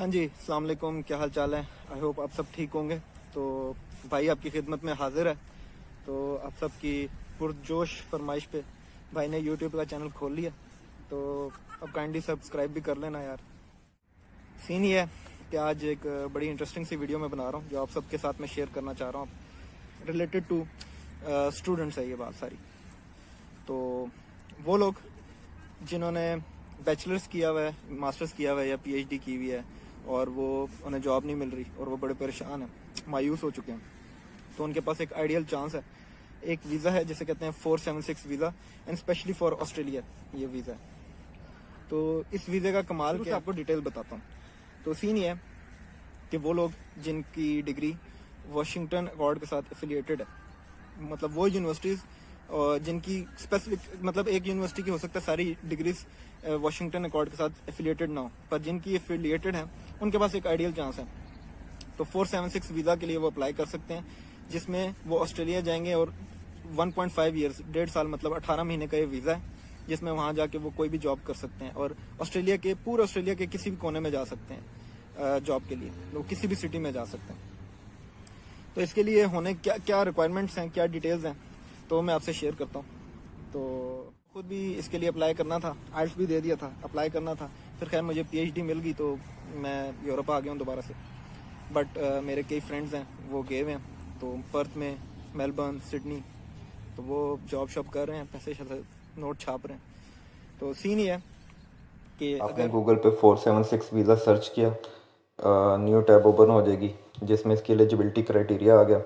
हाँ जी, अस्सलाम वालेकुम, क्या हाल चाल है। आई होप आप सब ठीक होंगे। तो भाई आपकी खिदमत में हाजिर है। तो आप सब की पुरजोश फरमाइश पे भाई ने यूट्यूब का चैनल खोल लिया, तो अब काइंडली सब्सक्राइब भी कर लेना यार। सीन ये है कि आज एक बड़ी इंटरेस्टिंग सी वीडियो मैं बना रहा हूँ जो आप सबके साथ में शेयर करना चाह रहा हूँ। रिलेटेड टू स्टूडेंट्स है ये बात सारी। तो वो लोग जिन्होंने बैचलर्स किया हुआ है, मास्टर्स किया हुआ है या पीएचडी की हुई है और वो उन्हें जॉब नहीं मिल रही और वो बड़े परेशान हैं, मायूस हो चुके हैं, तो उनके पास एक आइडियल चांस है। एक वीज़ा है जिसे कहते हैं 476 visa, and specially for Australia ये वीज़ा है। तो इस वीज़े का कमाल क्या, आपको डिटेल बताता हूँ। तो सीन ये है कि वो लोग जिनकी डिग्री वाशिंगटन अकॉर्ड के साथ एफिलिएटेड है, मतलब वो यूनिवर्सिटीज़ जिनकी स्पेसिफिक, मतलब एक यूनिवर्सिटी की हो सकता है सारी डिग्रीज वाशिंगटन अकॉर्ड के साथ एफिलिएटेड ना हो, पर जिनकी एफिलिएटेड हैं उनके पास एक आइडियल चांस है। तो 476 वीज़ा के लिए वो अप्लाई कर सकते हैं, जिसमें वो ऑस्ट्रेलिया जाएंगे और 1.5 ईयर्स, 1.5 साल, मतलब 18 महीने का ये वीज़ा है, जिसमें वहाँ जाके वो कोई भी जॉब कर सकते हैं और ऑस्ट्रेलिया के, पूरे ऑस्ट्रेलिया के किसी भी कोने में जा सकते हैं जॉब के लिए, वो किसी भी सिटी में जा सकते हैं। तो इसके लिए होने क्या क्या रिक्वायरमेंट्स हैं, क्या डिटेल्स हैं, तो मैं आपसे शेयर करता हूँ। तो खुद भी इसके लिए अप्लाई करना था, आइल्स भी दे दिया था, अप्लाई करना था, फिर खैर मुझे पीएचडी मिल गई तो मैं यूरोप आ गया हूँ दोबारा से। बट मेरे कई फ्रेंड्स हैं वो गए हुए हैं, तो पर्थ में, मेलबर्न, सिडनी, तो वो जॉब शॉप कर रहे हैं, पैसे नोट छाप रहे हैं। तो सीन ये है कि आपने गूगल पे 476 वीज़ा सर्च किया, न्यू टैब ओपन हो जाएगी जिसमें इसकी एलिजिबिलिटी क्राइटेरिया आ गया।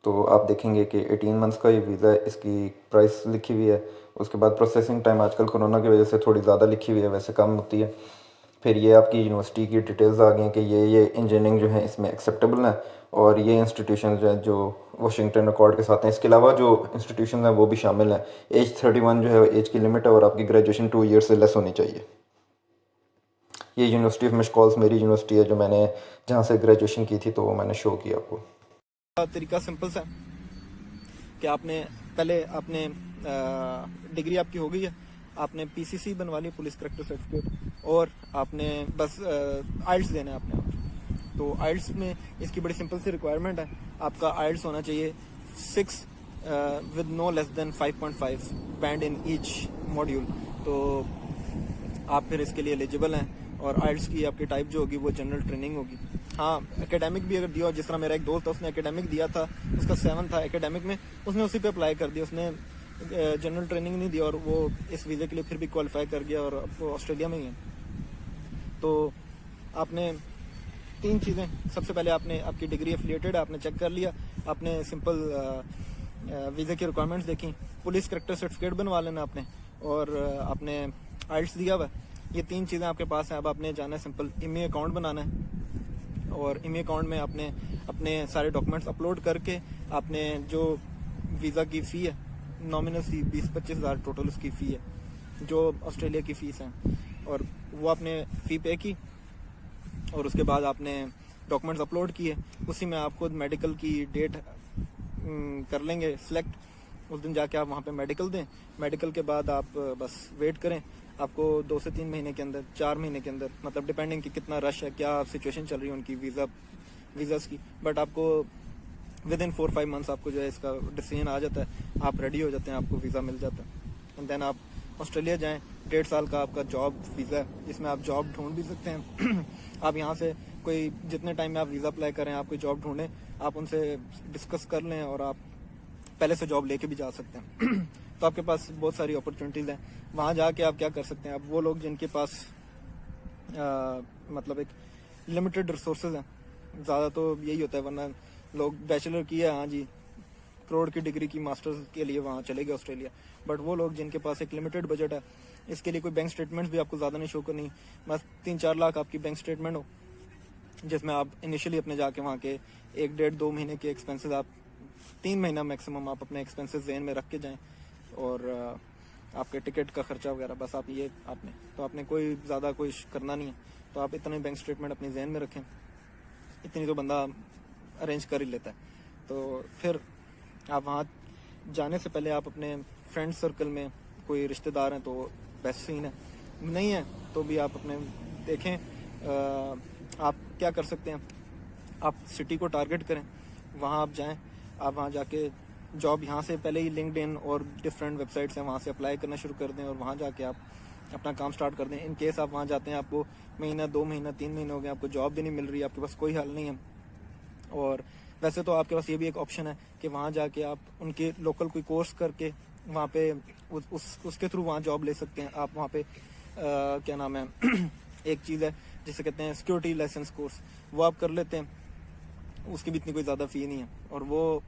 तो आप देखेंगे कि 18 मंथ्स का ये वीज़ा है, इसकी प्राइस लिखी हुई है। उसके बाद प्रोसेसिंग टाइम आजकल कोरोना की वजह से थोड़ी ज़्यादा लिखी हुई है, वैसे कम होती है। फिर ये आपकी यूनिवर्सिटी की डिटेल्स आ गई हैं कि ये इंजीनियरिंग जो है इसमें एक्सेप्टेबल है, और ये इंस्टीट्यूशन जो है जो वाशिंगटन अकॉर्ड के साथ हैं। इसके अलावा जो इंस्टीट्यूशन हैं वो भी शामिल हैं। एज 31 जो है एज की लिमिट है, और आपकी ग्रेजुएशन 2 ईयर से लेस होनी चाहिए। ये यूनिवर्सिटी ऑफ मिशकॉल्स मेरी यूनिवर्सिटी है जो मैंने जहाँ से ग्रेजुएशन की थी, तो वो मैंने शो किया आपको। तरीका सिंपल सा कि आपने पहले अपने डिग्री आपकी हो गई है, आपने पीसीसी बनवा ली, पुलिस करेक्टर सर्टिफिकेट, और आपने बस आइल्स देना है अपने आप। तो आइल्स में इसकी बड़ी सिंपल सी रिक्वायरमेंट है, आपका आइल्स होना चाहिए 6 with no less than 5.5 band in each module. तो आप फिर इसके लिए एलिजिबल हैं, और आइल्स की आपकी टाइप जो होगी वो जनरल ट्रेनिंग होगी। हाँ, एकेडमिक भी अगर दिया हो, जिस तरह मेरा एक दोस्त था उसने एकेडमिक दिया था, उसका 7 था एकेडमिक में, उसने उसी पे अप्लाई कर दिया, उसने जनरल ट्रेनिंग नहीं दिया और वो इस वीज़े के लिए फिर भी क्वालिफाई कर गया और अब वो ऑस्ट्रेलिया में ही है। तो आपने 3 चीज़ें, सबसे पहले आपने आपकी डिग्री एफिलिएटेड है, आपने चेक कर लिया, आपने सिंपल वीज़े की रिक्वायरमेंट्स देखी, पुलिस करेक्टर सर्टिफिकेट बनवा लेना आपने, और आपने आइल्स दिया हुआ। ये 3 चीज़ें आपके पास हैं। अब आपने जाना है सिंपल ईमेल अकाउंट बनाना है, और ईमेल अकाउंट में आपने अपने सारे डॉक्यूमेंट्स अपलोड करके आपने जो वीज़ा की फ़ी है, नॉमिनल फ़ी 20-25 हज़ार टोटल उसकी फ़ी है जो ऑस्ट्रेलिया की फ़ीस है, और वो आपने फ़ी पे की, और उसके बाद आपने डॉक्यूमेंट्स अपलोड किए। उसी में आप खुद मेडिकल की डेट कर लेंगे सिलेक्ट, उस दिन जाके आप वहाँ पे मेडिकल दें। मेडिकल के बाद आप बस वेट करें, आपको 2 से 3 महीने के अंदर, 4 महीने के अंदर, मतलब डिपेंडिंग कि कितना रश है, क्या सिचुएशन चल रही है उनकी वीज़ास की, बट आपको विद इन 4-5 मंथ्स आपको जो है इसका डिसीजन आ जाता है, आप रेडी हो जाते हैं, आपको वीज़ा मिल जाता है, एंड देन आप ऑस्ट्रेलिया जाएं। 1.5 साल का आपका जॉब वीज़ा है, जिसमें आप जॉब ढूंढ भी सकते हैं। आप यहाँ से कोई जितने टाइम में आप वीज़ा अप्लाई करें, आप कोई जॉब ढूंढें, आप उनसे डिस्कस कर लें और आप पहले से जॉब लेके भी जा सकते हैं। तो आपके पास बहुत सारी अपॉर्चुनिटीज़ हैं। वहाँ जाके आप क्या कर सकते हैं, अब वो लोग जिनके पास मतलब एक लिमिटेड रिसोर्सेज हैं, ज़्यादा तो यही होता है, वरना लोग बैचलर किया, हाँ जी, करोड़ की डिग्री की, मास्टर्स के लिए वहाँ चले गए ऑस्ट्रेलिया। बट वो लोग जिनके पास एक लिमिटेड बजट है, इसके लिए कोई बैंक स्टेटमेंट्स भी आपको ज़्यादा नहीं शो करनी, बस 3-4 लाख आपकी बैंक स्टेटमेंट हो, जिसमें आप इनिशियली अपने जाके वहाँ के 1-1.5-2 महीने के एक्सपेंसेस, आप 3 महीना मैक्सिमम आप अपने एक्सपेंसेस ज़हन में रख के जाएं, और आपके टिकट का खर्चा वगैरह बस आप ये आपने, तो आपने कोई ज़्यादा कोई करना नहीं है, तो आप इतने बैंक स्टेटमेंट अपने जहन में रखें, इतनी तो बंदा अरेंज कर ही लेता है। तो फिर आप वहाँ जाने से पहले आप अपने फ्रेंड सर्कल में कोई रिश्तेदार हैं तो बेस्ट सीन है, नहीं है तो भी आप अपने देखें आप क्या कर सकते हैं, आप सिटी को टारगेट करें, वहाँ आप जाएं, आप वहाँ जाके जॉब यहाँ से पहले ही लिंक्डइन और डिफरेंट वेबसाइट्स हैं वहाँ से अप्लाई करना शुरू कर दें और वहाँ जाके आप अपना काम स्टार्ट कर दें। इन केस आप वहाँ जाते हैं, आपको महीना 2 महीना 3 महीने हो गए, आपको जॉब भी नहीं मिल रही, आपके पास कोई हल नहीं है, और वैसे तो आपके पास ये भी एक ऑप्शन है कि वहाँ जाके आप उनके लोकल कोई कोर्स करके वहाँ पे उसके थ्रू वहाँ जॉब ले सकते हैं। आप वहाँ पे क्या नाम है एक चीज़ है जिसे कहते हैं सिक्योरिटी लाइसेंस कोर्स, वो आप कर लेते हैं, उसकी भी इतनी कोई ज़्यादा फ़ी नहीं है, और वो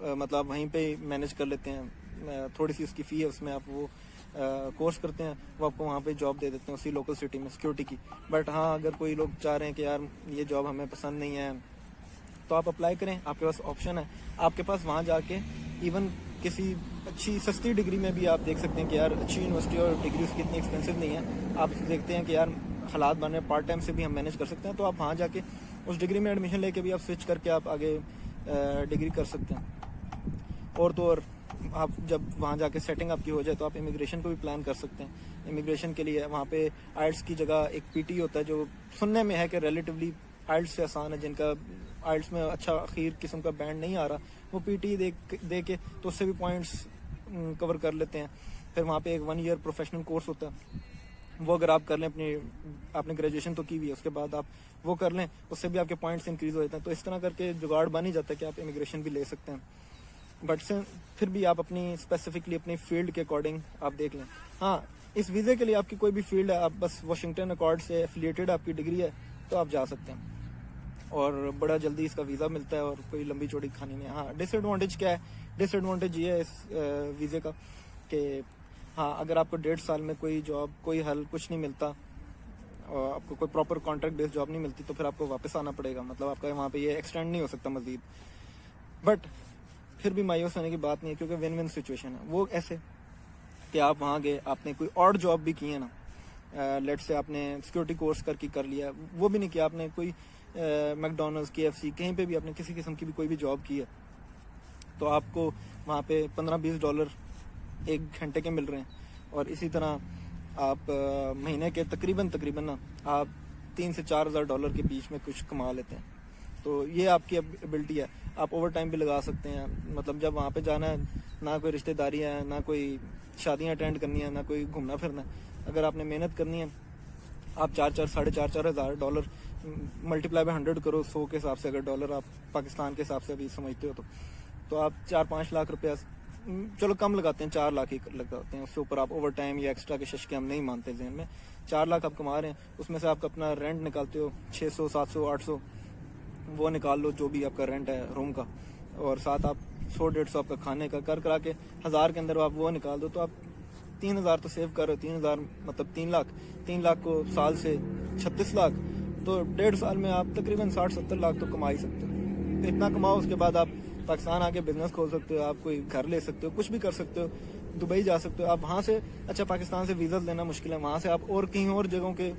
मतलब वहीं पे मैनेज कर लेते हैं, थोड़ी सी उसकी फ़ी है, उसमें आप वो कोर्स करते हैं, वो आपको वहाँ पे जॉब दे देते हैं उसी लोकल सिटी में सिक्योरिटी की। बट हाँ, अगर कोई लोग चाह रहे हैं कि यार ये जॉब हमें पसंद नहीं है, तो आप अप्लाई करें, आपके पास ऑप्शन है, आपके पास वहाँ जाके इवन किसी अच्छी सस्ती डिग्री में भी आप देख सकते हैं कि यार अच्छी यूनिवर्सिटी और डिग्री उसकी इतनी एक्सपेंसिव नहीं है, आप देखते हैं कि यार हालात बन रहे हैं, पार्ट टाइम से भी हम मैनेज कर सकते हैं, तो आप वहाँ जाके उस डिग्री में एडमिशन लेके भी आप स्विच करके आप आगे डिग्री कर सकते हैं। और तो और आप जब वहाँ जाके सेटिंग आपकी हो जाए तो आप इमिग्रेशन को भी प्लान कर सकते हैं। इमिग्रेशन के लिए वहाँ पे आइल्स की जगह एक पीटी होता है, जो सुनने में है कि रिलेटिवली आइल्स से आसान है, जिनका आइल्स में अच्छा अखीर किस्म का बैंड नहीं आ रहा, वो पीटी दे के तो उससे भी पॉइंट्स कवर कर लेते हैं। फिर वहाँ पे एक 1 ईयर प्रोफेशनल कोर्स होता है, वो अगर आप कर लें, आपने ग्रेजुएशन तो की हुई है, उसके बाद आप वो कर लें, उससे भी आपके पॉइंट्स इंक्रीज हो जाते हैं। तो इस तरह करके जुगाड़ बन ही जाता है कि आप इमिग्रेशन भी ले सकते हैं। बट से फिर भी आप अपनी स्पेसिफिकली अपनी फील्ड के अकॉर्डिंग आप देख लें। हाँ, इस वीज़े के लिए आपकी कोई भी फील्ड है, आप बस वाशिंगटन अकॉर्ड से एफिलिएटेड आपकी डिग्री है, तो आप जा सकते हैं और बड़ा जल्दी इसका वीज़ा मिलता है और कोई लंबी चौड़ी कहानी नहीं है। हाँ, डिसएडवांटेज क्या है? डिसएडवांटेज ये है इस वीज़े का कि हाँ, अगर आपको 1.5 साल में कोई जॉब, कोई हल, कुछ नहीं मिलता और आपको कोई प्रॉपर कॉन्ट्रैक्ट बेस्ड जॉब नहीं मिलती, तो फिर आपको वापस आना पड़ेगा, मतलब आपका वहाँ पे ये एक्सटेंड नहीं हो सकता मजीद। बट फिर भी मायूस होने की बात नहीं है, क्योंकि विन विन सिचुएशन है। वो ऐसे कि आप वहाँ गए, आपने कोई और जॉब भी की है ना, लेट से आपने सिक्योरिटी कोर्स करके कर लिया, वो भी नहीं किया आपने कोई मैकडोनल्ड्स, KFC, कहीं पे भी आपने किसी किस्म की भी कोई भी जॉब की है, तो आपको वहाँ पे $15-20 1 घंटे के मिल रहे हैं। और इसी तरह आप महीने के तकरीबन ना आप $3,000 से $4,000 के बीच में कुछ कमा लेते हैं। तो ये आपकी एबिलिटी है, आप ओवर टाइम भी लगा सकते हैं। मतलब जब वहाँ पे जाना है, ना कोई रिश्तेदारी है, ना कोई शादियाँ अटेंड करनी है, ना कोई घूमना फिरना है, अगर आपने मेहनत करनी है, आप 4-4 साढ़े 4 हज़ार डॉलर मल्टीप्लाई बाय 100 करो, 100 के हिसाब से अगर डॉलर आप पाकिस्तान के हिसाब से भी समझते हो, तो आप 4-5 लाख रुपया, चलो कम लगाते हैं, 4 लाख ही लगाते हैं, उससे ऊपर आप ओवर टाइम या एक्स्ट्रा के शश के हम नहीं मानते जहन में, 4 लाख आप कमा रहे हैं, उसमें से आपका अपना रेंट निकालते हो 600, 700, 800, वो निकाल लो जो भी आपका रेंट है रूम का, और साथ आप 100-150 आपका खाने का कर करा के 1000 के अंदर आप वो निकाल दो, तो आप 3000 तो सेव कर रहे हो। 3000 मतलब 3 लाख, 3 लाख को साल से 36 लाख, तो 1.5 साल में आप तकरीबन 60-70 लाख तो कमा ही सकते हो। तो इतना कमाओ, उसके बाद आप पाकिस्तान आके बिजनेस खोल सकते हो, आप कोई घर ले सकते हो, कुछ भी कर सकते हो, दुबई जा सकते हो आप वहाँ से। अच्छा, पाकिस्तान से वीज़ा लेना मुश्किल है, वहाँ से आप और कहीं और जगहों के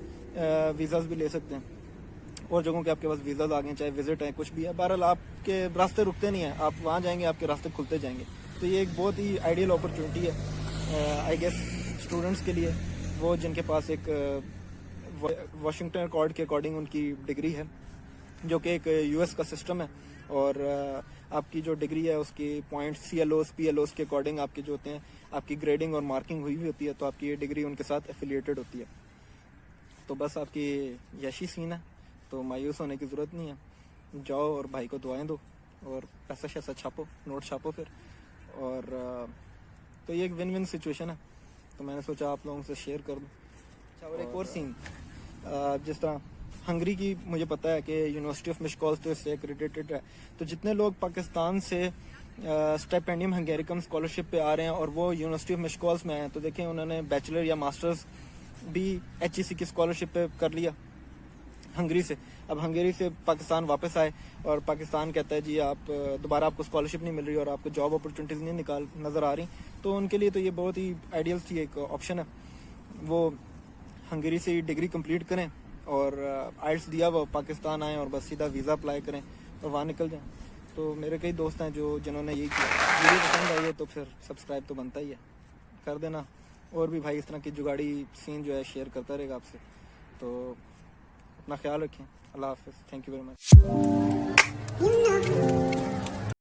वीज़ाज भी ले सकते हैं, और जगहों के आपके पास वीज़ाज आ गए, चाहे विजिट है, कुछ भी है, बहरहाल आपके रास्ते रुकते नहीं हैं, आप वहाँ जाएंगे आपके रास्ते खुलते जाएंगे। तो ये एक बहुत ही आइडियल अपॉर्चुनिटी है आई गेस स्टूडेंट्स के लिए, वो जिनके पास एक वाशिंगटन अकॉर्ड के अकॉर्डिंग उनकी डिग्री है, जो कि एक US का सिस्टम है, और आपकी जो डिग्री है उसकी पॉइंट्स CLOs PLOs के अकॉर्डिंग आपके जो होते हैं, आपकी ग्रेडिंग और मार्किंग हुई होती है, तो आपकी ये डिग्री उनके साथ एफिलिएटेड होती है। तो बस आपकी यशी सीन है, तो मायूस होने की ज़रूरत नहीं है, जाओ और भाई को दुआएं दो और पैसा शैसा छापो, नोट छापो फिर, और तो ये एक विन विन सिचुएशन है, तो मैंने सोचा आप लोगों से शेयर कर दूँ। अच्छा, और एक और सीन, जिस तरह हंगरी की मुझे पता है कि यूनिवर्सिटी ऑफ मिशकोल तो इससे एक्रेडिटेड है, तो जितने लोग पाकिस्तान से स्टिपेंडियम हंगेरिकम स्कॉलरशिप पे आ रहे हैं और वो यूनिवर्सिटी ऑफ मिशकोल्स में आए हैं, तो देखें उन्होंने बैचलर या मास्टर्स भी HEC की स्कॉलरशिप पे कर लिया हंगरी से। अब हंगरी से पाकिस्तान वापस आए और पाकिस्तान कहता है जी आप दोबारा आपको स्कॉलरशिप नहीं मिल रही और आपको जॉब अपॉर्चुनिटीज़ नहीं नज़र आ रही, तो उनके लिए तो ये बहुत ही आइडियल सी एक ऑप्शन है, वो हंगरी से डिग्री कंप्लीट करें और आइल्स दिया वो पाकिस्तान आए और बस सीधा वीज़ा अप्लाई करें और वहाँ निकल जाएं। तो मेरे कई दोस्त हैं जिन्होंने यही किया। वीडियो पसंद आई है तो फिर सब्सक्राइब तो बनता ही है, कर देना, और भी भाई इस तरह की जुगाड़ी सीन जो है शेयर करता रहेगा आपसे। तो अपना ख्याल रखें। अल्लाह हाफिज़। Thank you very much.